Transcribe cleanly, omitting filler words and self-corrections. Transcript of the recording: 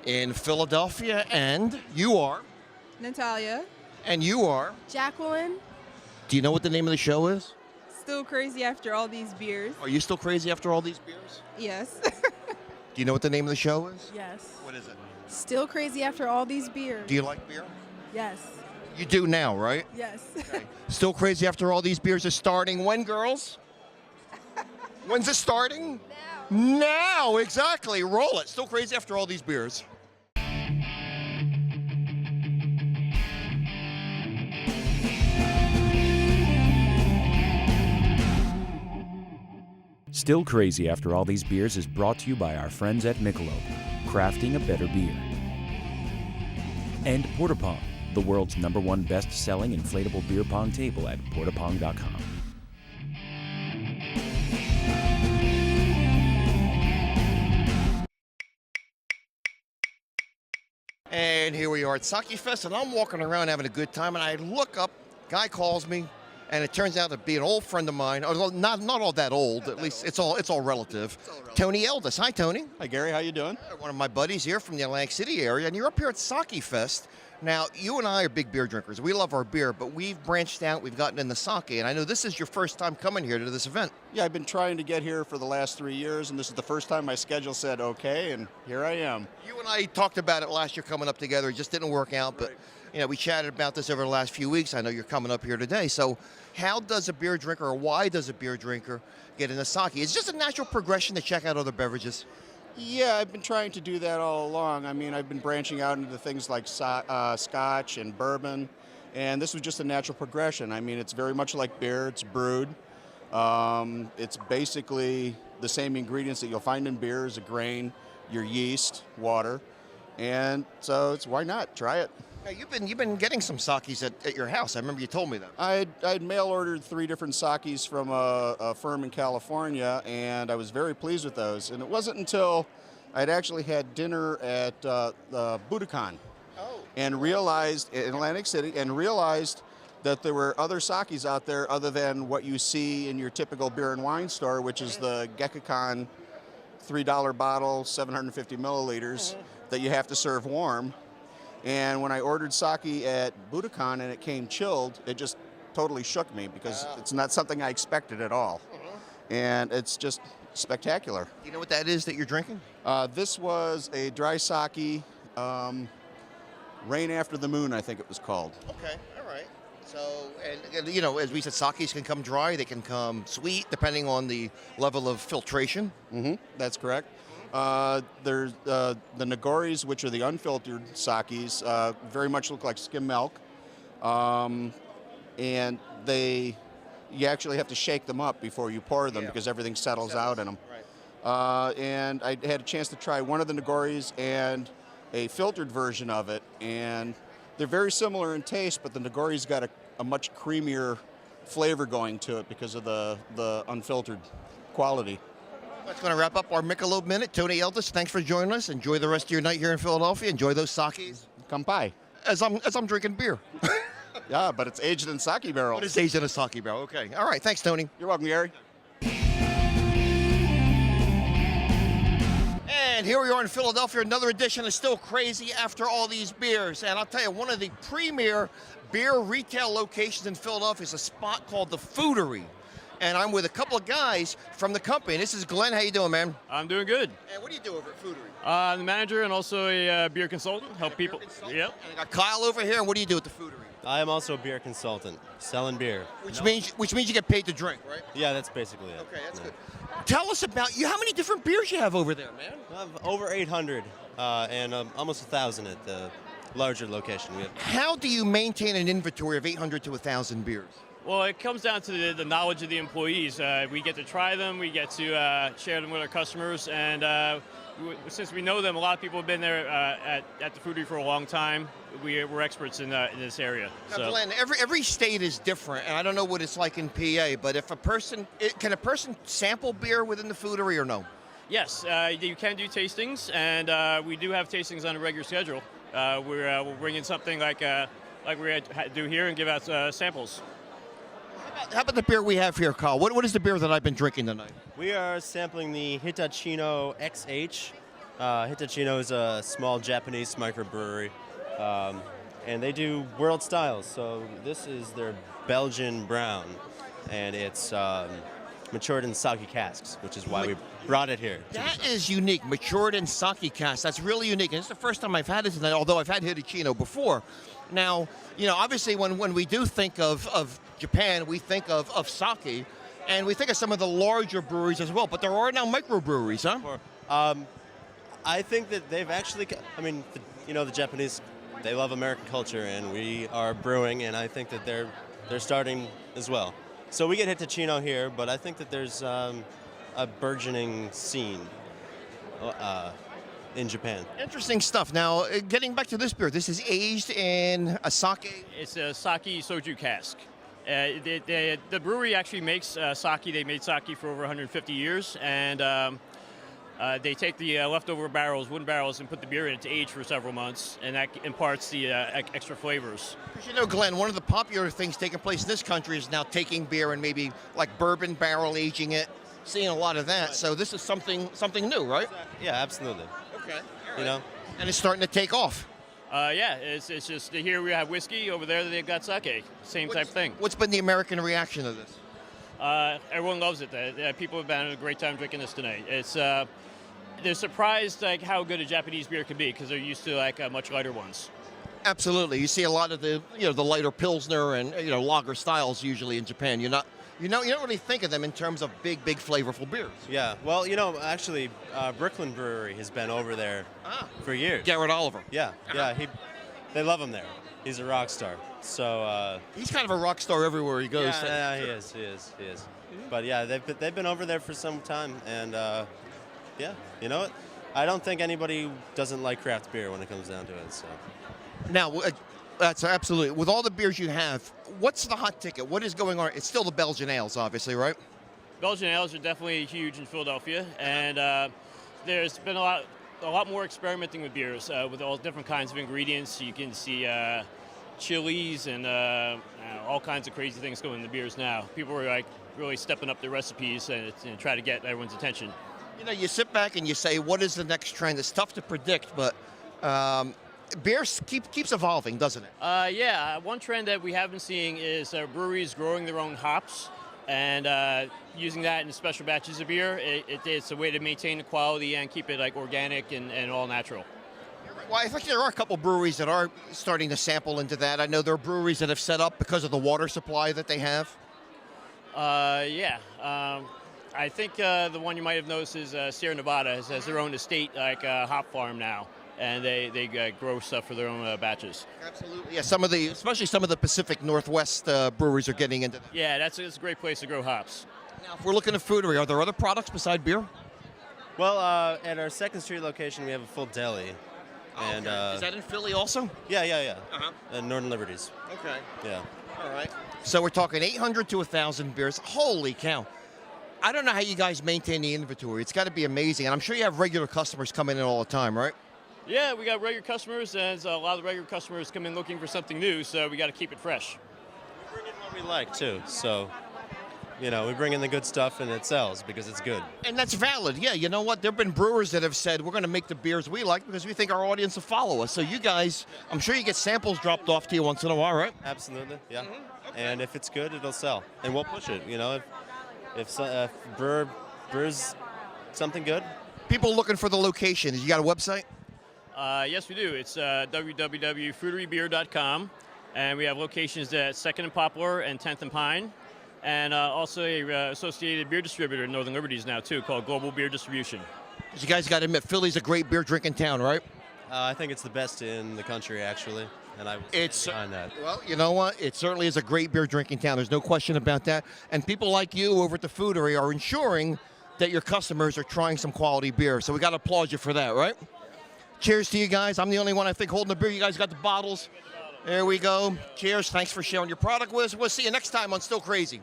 in Philadelphia, and you are? Natalia. And you are? Jacqueline. Do you know what the name of the show is? Still crazy after all these beers. Are you still crazy after all these beers? Yes. Do you know what the name of the show is? Yes. What is it? Still crazy after all these beers. Do you like beer? Yes. You do now, right? Yes. Okay. Still crazy after all these beers is starting when, girls? When's it starting? Now. Now, exactly. Roll it. Still crazy after all these beers. Still Crazy After All These Beers is brought to you by our friends at Michelob, crafting a better beer. And Porta Pong, the world's #1 best-selling inflatable beer pong table at portapong.com. And here we are at Sake Fest, and I'm walking around having a good time, and I look up, guy calls me, and it turns out to be an old friend of mine. Although not all that old. At least it's all relative. Tony Eldis. Hi, Tony. Hi, Gary. How you doing? One of my buddies here from the Atlantic City area, and you're up here at Sake Fest. Now, you and I are big beer drinkers. We love our beer, but we've branched out. We've gotten into sake, and I know this is your first time coming here to this event. Yeah, I've been trying to get here for the last 3 years, and this is the first time my schedule said okay, and here I am. You and I talked about it last year coming up together. It just didn't work out, but we chatted about this over the last few weeks. I know you're coming up here today. So how does a beer drinker, or why does a beer drinker get into sake? It's just a natural progression to check out other beverages. Yeah, I've been trying to do that all along. I mean, I've been branching out into things like scotch and bourbon, and this was just a natural progression. I mean, it's very much like beer. It's brewed. It's basically the same ingredients that you'll find in beer as a grain, your yeast, water, and so it's why not? Try it. Now, you've been getting some sakes at your house. I remember you told me that. I'd mail ordered 3 different sakes from a firm in California, and I was very pleased with those. And it wasn't until I'd actually had dinner at the Budokan and realized in Atlantic City that there were other sakes out there other than what you see in your typical beer and wine store, which is the Gekkakan $3 bottle, 750 milliliters that you have to serve warm. And when I ordered sake at Budokan and it came chilled, it just totally shook me because it's not something I expected at all. And it's just spectacular. Do you know what that is that you're drinking? This was a dry sake, Rain After the Moon, I think it was called. Okay, all right. So, and as we said, sakes can come dry, they can come sweet, depending on the level of filtration. That's correct. There's the Nagoris, which are the unfiltered sakes, very much look like skim milk, and you actually have to shake them up before you pour them because everything settles out in them. Right. And I had a chance to try one of the Nagoris and a filtered version of it, and they're very similar in taste, but the Nagori's got a much creamier flavor going to it because of the unfiltered quality. That's going to wrap up our Michelob Minute. Tony Eldis, thanks for joining us. Enjoy the rest of your night here in Philadelphia. Enjoy those sakes. Kampai. As I'm drinking beer. Yeah, but it's aged in sake barrels. But it's aged in a sake barrel. Okay. All right. Thanks, Tony. You're welcome, Gary. And here we are in Philadelphia, another edition of Still Crazy After All These Beers. And I'll tell you, one of the premier beer retail locations in Philadelphia is a spot called the Foodery. And I'm with a couple of guys from the company. This is Glen. How you doing, man? I'm doing good. And what do you do over at Foodery? I'm the manager and also a beer consultant. Help people. Yep. And I got Kyle over here. And what do you do at the Foodery? I am also a beer consultant, selling beer. Which means you get paid to drink, right? Yeah, that's basically it. Okay, that's good. Tell us about you. How many different beers you have over there, man? I have over 800 and almost 1,000 at the larger location. How do you maintain an inventory of 800 to 1,000 beers? Well, it comes down to the knowledge of the employees. We get to try them, we get to share them with our customers, and since we know them, a lot of people have been there at the Foodery for a long time. We're experts in this area. Now, Glenn, every state is different, and I don't know what it's like in PA, but if can a person sample beer within the Foodery or no? Yes, you can do tastings, and we do have tastings on a regular schedule. We'll bring in something like we do here and give out samples. How about the beer we have here, Carl? What is the beer that I've been drinking tonight? We are sampling the Hitachino XH. Hitachino is a small Japanese microbrewery, and they do world styles. So this is their Belgian brown, and it's matured in sake casks, which is why we brought it here. That is unique, matured in sake casks. That's really unique, and it's the first time I've had it tonight, although I've had Hitachino before. Now, obviously when we do think of Japan, we think of sake, and we think of some of the larger breweries as well, but there are now microbreweries, huh? I think that they've actually, the Japanese, they love American culture, and we are brewing, and I think that they're starting as well. So we get Hitachino here, but I think that there's a burgeoning scene in Japan. Interesting stuff. Now, getting back to this beer, this is aged in a sake. It's a sake soju cask. The brewery actually makes sake. They made sake for over 150 years, and they take the leftover barrels, wooden barrels, and put the beer in it to age for several months, and that imparts the extra flavors. Glenn, one of the popular things taking place in this country is now taking beer and maybe like bourbon barrel aging it, seeing a lot of that. So this is something new, right? Yeah, absolutely. Okay. And it's starting to take off. Yeah, it's just here we have whiskey, over there they've got sake, same type thing. What's been the American reaction to this? Everyone loves it. People have been having a great time drinking this tonight. It's they're surprised how good a Japanese beer can be because they're used to much lighter ones. Absolutely, you see a lot of the the lighter pilsner and lager styles usually in Japan. You don't really think of them in terms of big flavorful beers. Yeah, well, actually, Brooklyn Brewery has been over there for years. Garrett Oliver. Yeah, they love him there. He's a rock star. So he's kind of a rock star everywhere he goes. Yeah, he is. But yeah, they've been over there for some time, and yeah, you know what? I don't think anybody doesn't like craft beer when it comes down to it. So now. That's absolutely. With all the beers you have, what's the hot ticket? What is going on? It's still the Belgian ales, obviously, right? Belgian ales are definitely huge in Philadelphia, and there's been a lot more experimenting with beers with all different kinds of ingredients. You can see chilies and all kinds of crazy things going in the beers now. People are really stepping up their recipes and try to get everyone's attention. You sit back and you say, what is the next trend? It's tough to predict, but beer keeps evolving, doesn't it? Yeah, one trend that we have been seeing is breweries growing their own hops and using that in special batches of beer. It's a way to maintain the quality and keep it organic and all natural. Well, I think there are a couple breweries that are starting to sample into that. I know there are breweries that have set up because of the water supply that they have. Yeah. I think the one you might have noticed is Sierra Nevada has their own estate, hop farm now. And they grow stuff for their own batches. Absolutely, yeah. Especially some of the Pacific Northwest breweries are getting into that. Yeah, it's a great place to grow hops. Now, if we're looking at Foodery, are there other products beside beer? Well, at our 2nd Street location, we have a full deli. And is that in Philly also? Yeah. Northern Liberties. Okay. Yeah. All right. So we're talking 800 to 1,000 beers. Holy cow! I don't know how you guys maintain the inventory. It's got to be amazing, and I'm sure you have regular customers coming in all the time, right? Yeah, we got regular customers, and a lot of the regular customers come in looking for something new, so we got to keep it fresh. We bring in what we like, too. So, we bring in the good stuff, and it sells because it's good. And that's valid. Yeah, you know what? There have been brewers that have said, we're going to make the beers we like because we think our audience will follow us. So you guys, I'm sure you get samples dropped off to you once in a while, right? Absolutely, yeah. Mm-hmm. Okay. And if it's good, it'll sell. And we'll push it, If brews something good. People looking for the location. You got a website? Yes, we do. It's www.fooderybeer.com, and we have locations at 2nd and Poplar and 10th and Pine, and also a associated beer distributor in Northern Liberties now, too, called Global Beer Distribution. You guys got to admit, Philly's a great beer drinking town, right? I think it's the best in the country, actually, and I will stand behind that. Well, you know what? It certainly is a great beer drinking town. There's no question about that. And people like you over at the Foodery are ensuring that your customers are trying some quality beer. So we got to applaud you for that, right? Cheers to you guys. I'm the only one, I think, holding the beer. You guys got the bottles. There we go. Cheers. Thanks for sharing your product with us. We'll see you next time on Still Crazy.